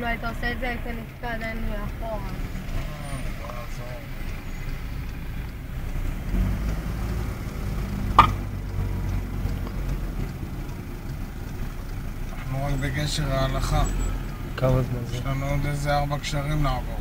לא היית עושה את זה, היית נתקע עדיין מאחורה. אנחנו רק בגשר ההלכה. כמה זמן זה? יש לנו עוד איזה 4 קשרים לעבור.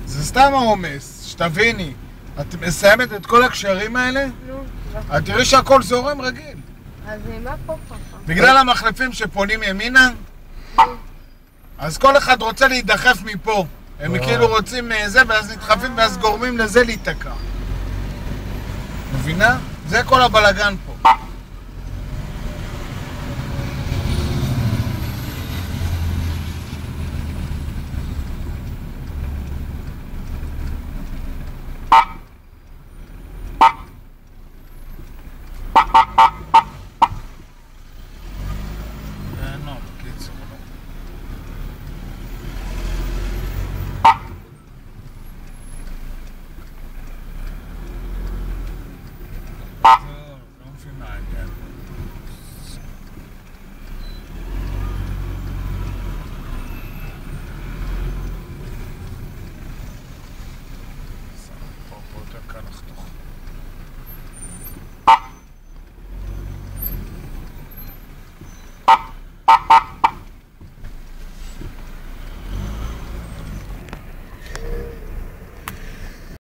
זה סתם העומס, שתביני. את מסיימת את כל הקשרים האלה? נו, את תראי שהכל זורם רגיל. אז מה פה ככה? בגלל המחלפים שפונים ימינה, אז כל אחד רוצה להידחף מפה. הם כאילו רוצים זה, ואז נדחפים, ואז גורמים לזה להיתקע. מבינה? זה כל הבלגן פה.